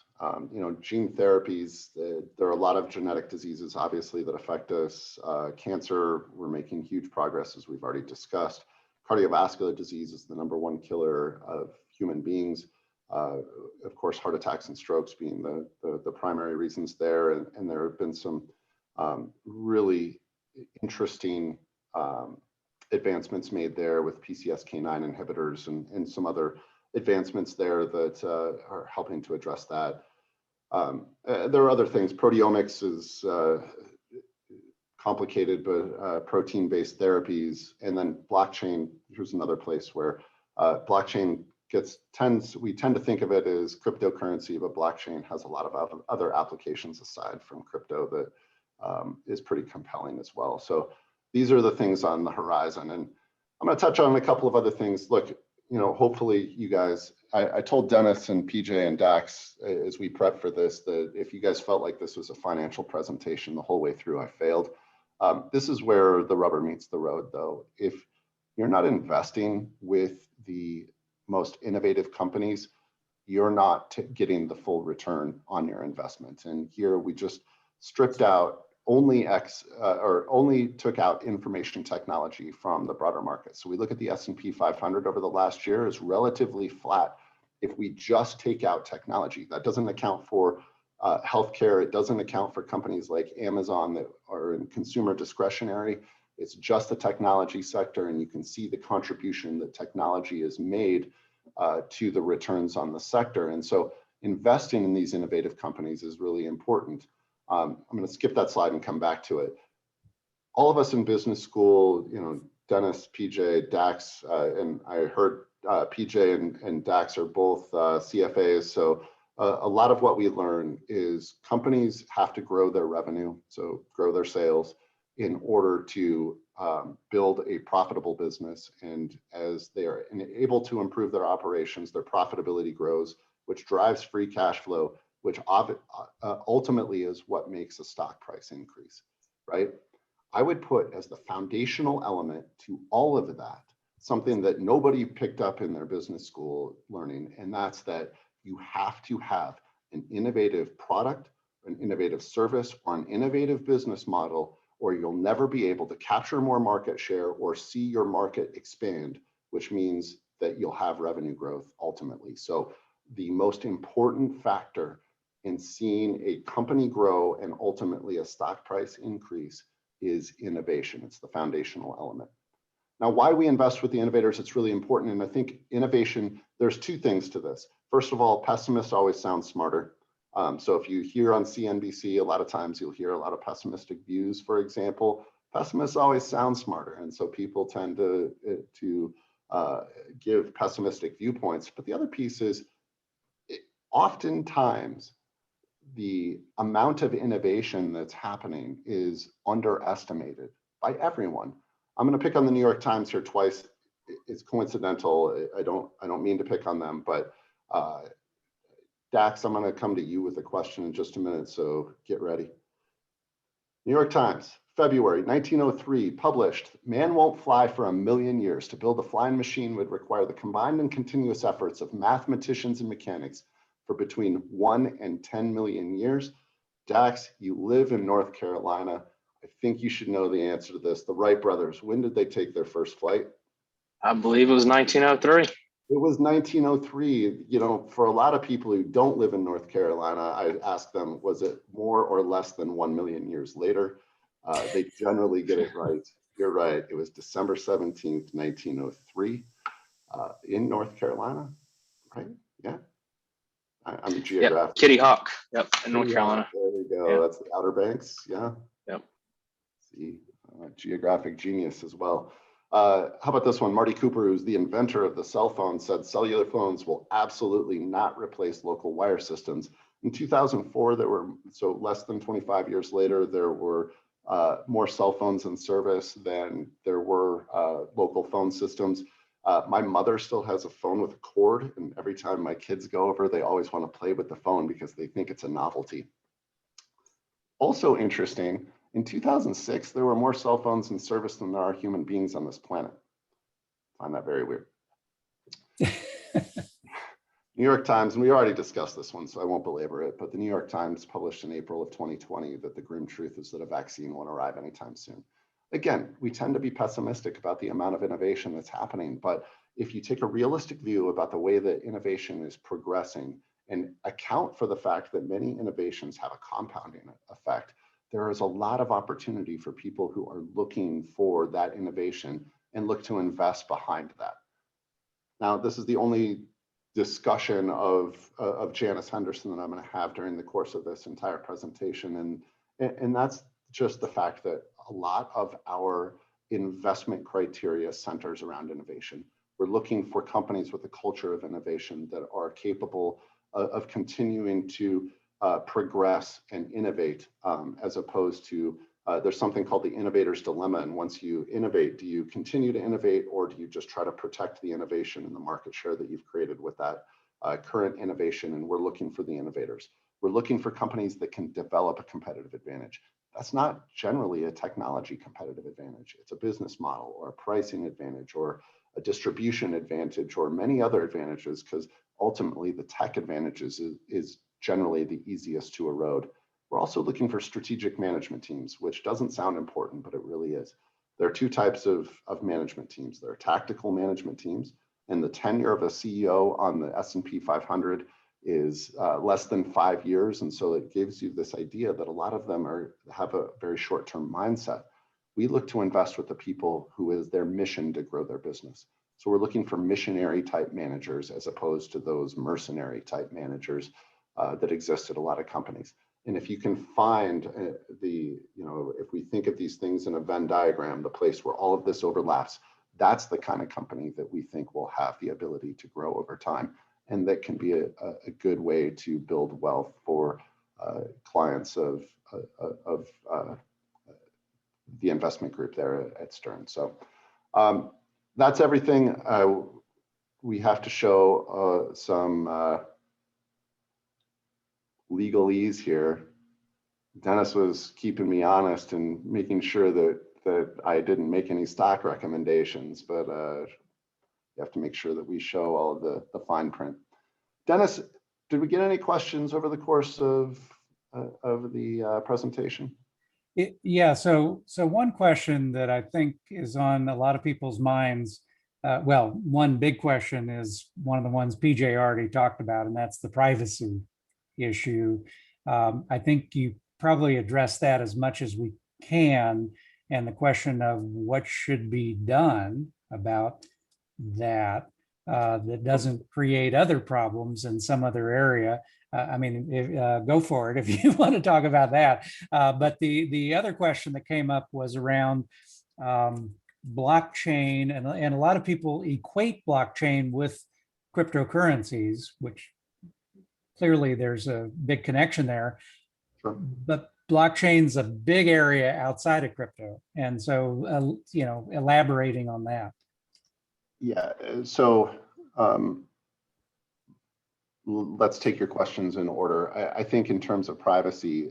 Gene therapies, there are a lot of genetic diseases, obviously, that affect us. Cancer, we're making huge progress, as we've already discussed. Cardiovascular disease is the #1 killer of human beings. Of course, heart attacks and strokes being the primary reasons there. And there have been some really interesting advancements made there with PCSK9 inhibitors and some other advancements there that are helping to address that. There are other things. Proteomics is complicated, but protein-based therapies, and then blockchain. Here's another place where blockchain we tend to think of it as cryptocurrency, but blockchain has a lot of other applications aside from crypto that is pretty compelling as well. So these are the things on the horizon, and I'm going to touch on a couple of other things. Look, hopefully you guys, I told Dennis and PJ and Dax as we prep for this, that if you guys felt like this was a financial presentation the whole way through, I failed. This is where the rubber meets the road, though. If you're not investing with the most innovative companies, you're not getting the full return on your investment. And here we just stripped out only took out information technology from the broader market. So we look at the S&P 500 over the last year is relatively flat. If we just take out technology, that doesn't account for healthcare. It doesn't account for companies like Amazon that are in consumer discretionary. It's just the technology sector, and you can see the contribution that technology has made to the returns on the sector. And so investing in these innovative companies is really important. I'm going to skip that slide and come back to it. All of us in business school, Dennis, PJ, Dax, and I heard PJ and Dax are both CFAs. So a lot of what we learn is companies have to grow their revenue, so grow their sales, in order to build a profitable business. And as they are able to improve their operations, their profitability grows, which drives free cash flow, which ultimately is what makes a stock price increase, right? I would put as the foundational element to all of that, something that nobody picked up in their business school learning, and that's that you have to have an innovative product, an innovative service, or an innovative business model, or you'll never be able to capture more market share or see your market expand, which means that you'll have revenue growth ultimately. So the most important factor in seeing a company grow and ultimately a stock price increase is innovation. It's the foundational element. Now, why we invest with the innovators, it's really important. And I think innovation, there's two things to this. First of all, pessimists always sound smarter. So if you hear on CNBC, a lot of times you'll hear a lot of pessimistic views, for example. Pessimists always sound smarter. And so people tend to give pessimistic viewpoints. But the other piece is oftentimes the amount of innovation that's happening is underestimated by everyone. I'm going to pick on the New York Times here twice. It's coincidental. I don't mean to pick on them, but Dax, I'm going to come to you with a question in just a minute, so get ready. New York Times, February 1903, published, "Man won't fly for 1,000,000 years. To build a flying machine would require the combined and continuous efforts of mathematicians and mechanics for between 1 and 10 million years." Dax, you live in North Carolina. I think you should know the answer to this. The Wright brothers, when did they take their first flight? I believe it was 1903. It was 1903. For a lot of people who don't live in North Carolina, I ask them, was it more or less than 1 million years later? They generally get it right. You're right. It was December 17th, 1903 in North Carolina, right? Yeah. I'm geographic. Yep. Kitty Hawk. Yep. In North Carolina. There we go. Yep. That's the Outer Banks. Yeah. Yep. See, geographic genius as well. How about this one? Marty Cooper, who's the inventor of the cell phone, said cellular phones will absolutely not replace local wire systems. In 2004, so less than 25 years later, there were more cell phones in service than there were local phone systems. My mother still has a phone with a cord, and every time my kids go over, they always want to play with the phone because they think it's a novelty. Also interesting, in 2006, there were more cell phones in service than there are human beings on this planet. I find that very weird. New York Times, and we already discussed this one, so I won't belabor it, but the New York Times published in April of 2020 that the grim truth is that a vaccine won't arrive anytime soon. Again, we tend to be pessimistic about the amount of innovation that's happening, but if you take a realistic view about the way that innovation is progressing and account for the fact that many innovations have a compounding effect, there is a lot of opportunity for people who are looking for that innovation and look to invest behind that. Now, this is the only discussion of Janus Henderson that I'm going to have during the course of this entire presentation. And that's just the fact that a lot of our investment criteria centers around innovation. We're looking for companies with a culture of innovation that are capable of continuing to progress and innovate, as opposed to there's something called the innovator's dilemma. And once you innovate, do you continue to innovate, or do you just try to protect the innovation and the market share that you've created with that current innovation? And we're looking for the innovators. We're looking for companies that can develop a competitive advantage. That's not generally a technology competitive advantage. It's a business model or a pricing advantage or a distribution advantage or many other advantages, because ultimately the tech advantages is generally the easiest to erode. We're also looking for strategic management teams, which doesn't sound important, but it really is. There are two types of management teams. There are tactical management teams, and the tenure of a CEO on the S&P 500 is less than 5 years. And so it gives you this idea that a lot of them have a very short-term mindset. We look to invest with the people who is their mission to grow their business. So we're looking for missionary type managers as opposed to those mercenary type managers that exist at a lot of companies. And if you can find if we think of these things in a Venn diagram, the place where all of this overlaps, that's the kind of company that we think will have the ability to grow over time. And that can be a good way to build wealth for clients of the investment group there at Stearns. So that's everything. We have to show some legalese here. Dennis was keeping me honest and making sure that I didn't make any stock recommendations, but you have to make sure that we show all of the fine print. Dennis, did we get any questions over the course of the presentation? Yeah, so one question that I think is on a lot of people's minds, well, one big question is one of the ones PJ already talked about, and that's the privacy issue. I think you probably addressed that as much as we can, and the question of what should be done about that that doesn't create other problems in some other area. Go for it if you want to talk about that. But the other question that came up was around blockchain, and a lot of people equate blockchain with cryptocurrencies, which clearly there's a big connection there. Sure. But blockchain's a big area outside of crypto, and so elaborating on that. Yeah, so let's take your questions in order. I think in terms of privacy,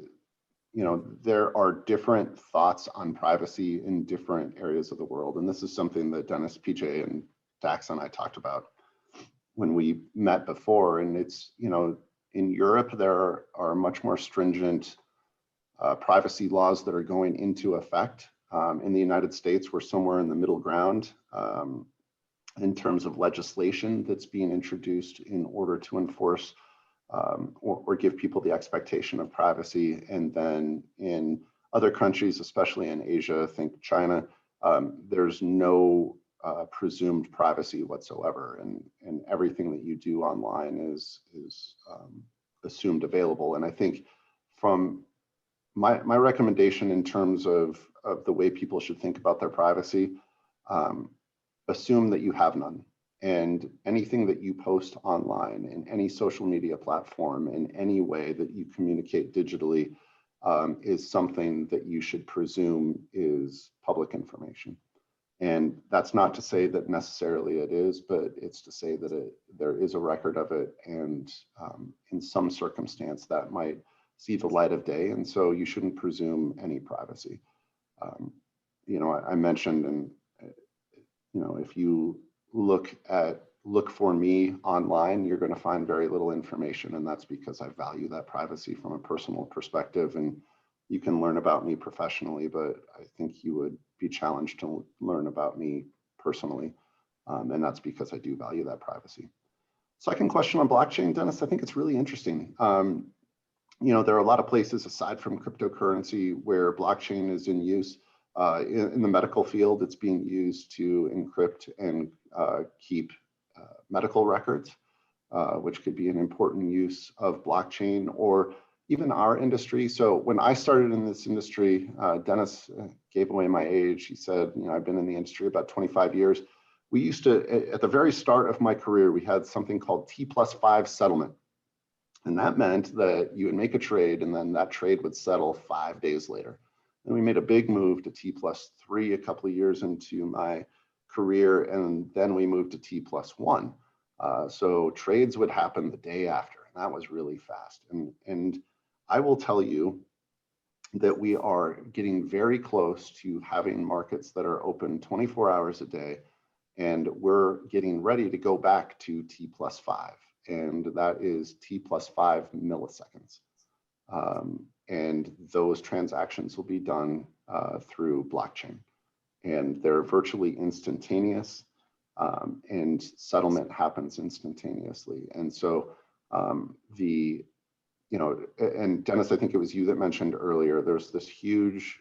there are different thoughts on privacy in different areas of the world. And this is something that Dennis, PJ, and Dax and I talked about when we met before. And it's, in Europe, there are much more stringent privacy laws that are going into effect. In the United States, we're somewhere in the middle ground in terms of legislation that's being introduced in order to enforce or give people the expectation of privacy. And then in other countries, especially in Asia, think China, there's no presumed privacy whatsoever. And everything that you do online is assumed available. And I think from my recommendation in terms of the way people should think about their privacy, assume that you have none. And anything that you post online in any social media platform in any way that you communicate digitally is something that you should presume is public information. And that's not to say that necessarily it is, but it's to say that there is a record of it. And in some circumstance that might see the light of day. And so you shouldn't presume any privacy. I mentioned, and if you look for me online, you're going to find very little information. And that's because I value that privacy from a personal perspective. And you can learn about me professionally, but I think you would be challenged to learn about me personally. And that's because I do value that privacy. Second question on blockchain, Dennis, I think it's really interesting. There are a lot of places aside from cryptocurrency where blockchain is in use. In the medical field, it's being used to encrypt and keep medical records, which could be an important use of blockchain, or even our industry. So when I started in this industry, Dennis gave away my age. He said, I've been in the industry about 25 years. We used to, at the very start of my career, we had something called T+5 settlement. And that meant that you would make a trade and then that trade would settle 5 days later. And we made a big move to T+3 a couple of years into my career. And then we moved to T+1. So trades would happen the day after. And that was really fast. And I will tell you that we are getting very close to having markets that are open 24 hours a day. And we're getting ready to go back to T+5. And that is T+5 milliseconds. And those transactions will be done through blockchain. And they're virtually instantaneous, and settlement happens instantaneously. And so and Dennis, I think it was you that mentioned earlier, there's this huge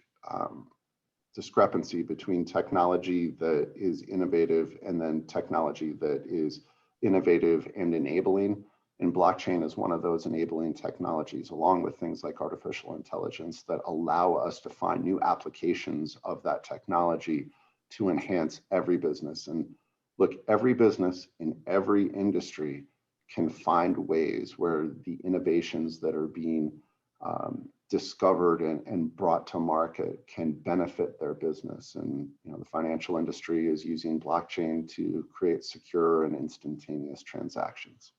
discrepancy between technology that is innovative and then technology that is innovative and enabling. And blockchain is one of those enabling technologies, along with things like artificial intelligence, that allow us to find new applications of that technology to enhance every business. And look, every business in every industry can find ways where the innovations that are being discovered and brought to market can benefit their business. And the financial industry is using blockchain to create secure and instantaneous transactions.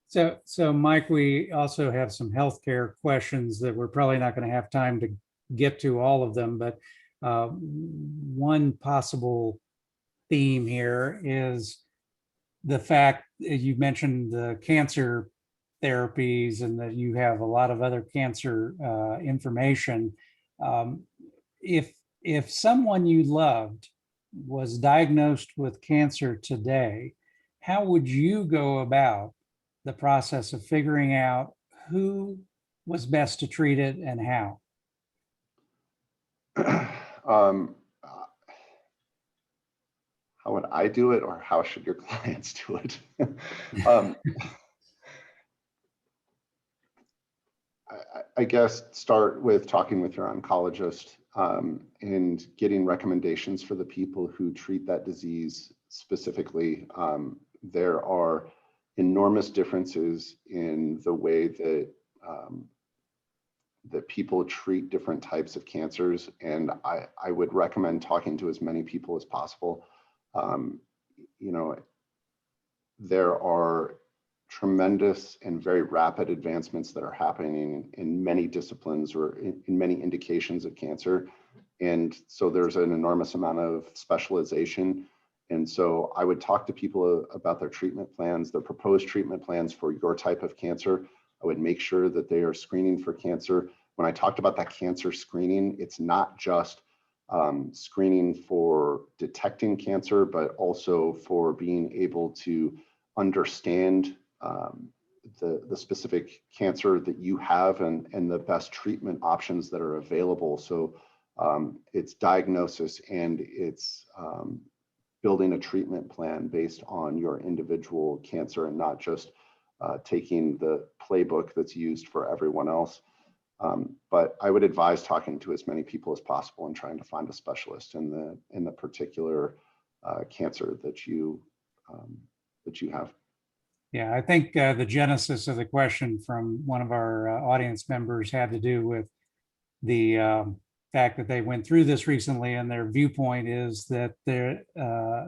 So Mike, we also have some healthcare questions that we're probably not going to have time to get to all of them, but one possible theme here is the fact that you mentioned the cancer therapies and that you have a lot of other cancer information. If someone you loved was diagnosed with cancer today, how would you go about the process of figuring out who was best to treat it and how? How would I do it, or how should your clients do it? I guess start with talking with your oncologist and getting recommendations for the people who treat that disease specifically. There are enormous differences in the way that that people treat different types of cancers, and I would recommend talking to as many people as possible. There are tremendous and very rapid advancements that are happening in many disciplines or in many indications of cancer. And so there's an enormous amount of specialization. And so I would talk to people about their treatment plans, their proposed treatment plans for your type of cancer. I would make sure that they are screening for cancer. When I talked about that cancer screening, it's not just screening for detecting cancer, but also for being able to understand the specific cancer that you have and the best treatment options that are available. So it's diagnosis and it's building a treatment plan based on your individual cancer and not just taking the playbook that's used for everyone else. But I would advise talking to as many people as possible and trying to find a specialist in the particular cancer that you have. Yeah, I think the genesis of the question from one of our audience members had to do with the fact that they went through this recently, and their viewpoint is that their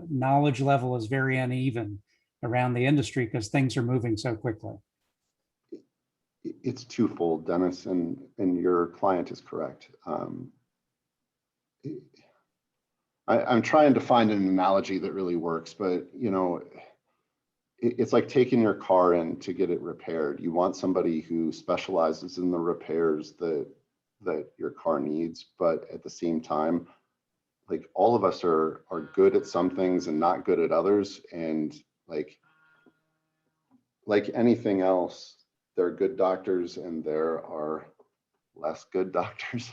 knowledge level is very uneven around the industry because things are moving so quickly. It's twofold, Dennis, and your client is correct. I'm trying to find an analogy that really works, but you know, it's like taking your car in to get it repaired. You want somebody who specializes in the repairs that your car needs, but at the same time, like all of us are good at some things and not good at others. And like anything else, there are good doctors and there are less good doctors.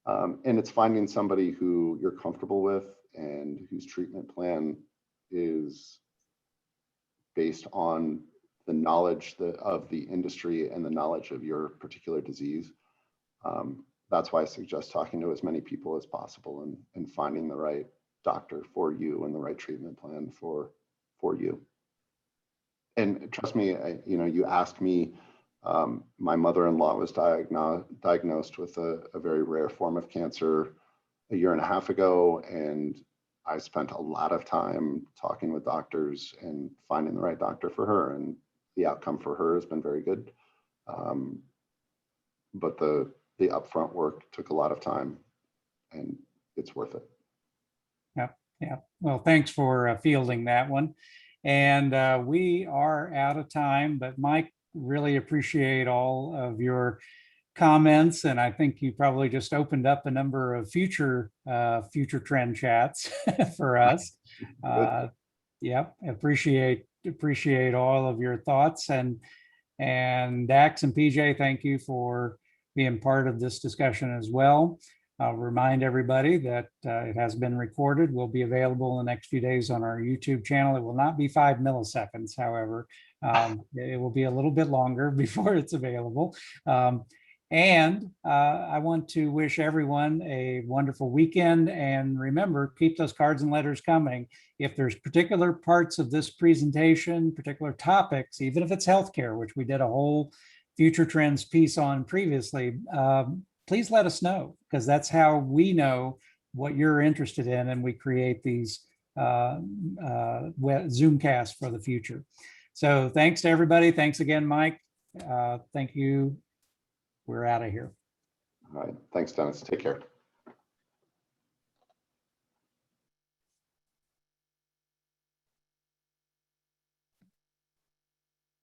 And it's finding somebody who you're comfortable with and whose treatment plan is based on the knowledge of the industry and the knowledge of your particular disease. That's why I suggest talking to as many people as possible and finding the right doctor for you and the right treatment plan for you. And trust me, you asked me, my mother-in-law was diagnosed with a very rare form of cancer a year and a half ago, and I spent a lot of time talking with doctors and finding the right doctor for her, and the outcome for her has been very good. But the upfront work took a lot of time, and it's worth it. Yeah. Well, thanks for fielding that one. And we are out of time, but Mike, really appreciate all of your comments. And I think you probably just opened up a number of future trend chats for us. Yeah, appreciate all of your thoughts. And Dax and PJ, thank you for being part of this discussion as well. I'll remind everybody that it has been recorded, will be available in the next few days on our YouTube channel. It will not be 5 milliseconds, however. It will be a little bit longer before it's available. And I want to wish everyone a wonderful weekend. And remember, keep those cards and letters coming. If there's particular parts of this presentation, particular topics, even if it's healthcare, which we did a whole future trends piece on previously, please let us know, because that's how we know what you're interested in, and we create these Zoomcasts for the future. So thanks to everybody. Thanks again, Mike. Thank you. We're out of here. All right. Thanks, Dennis. Take care.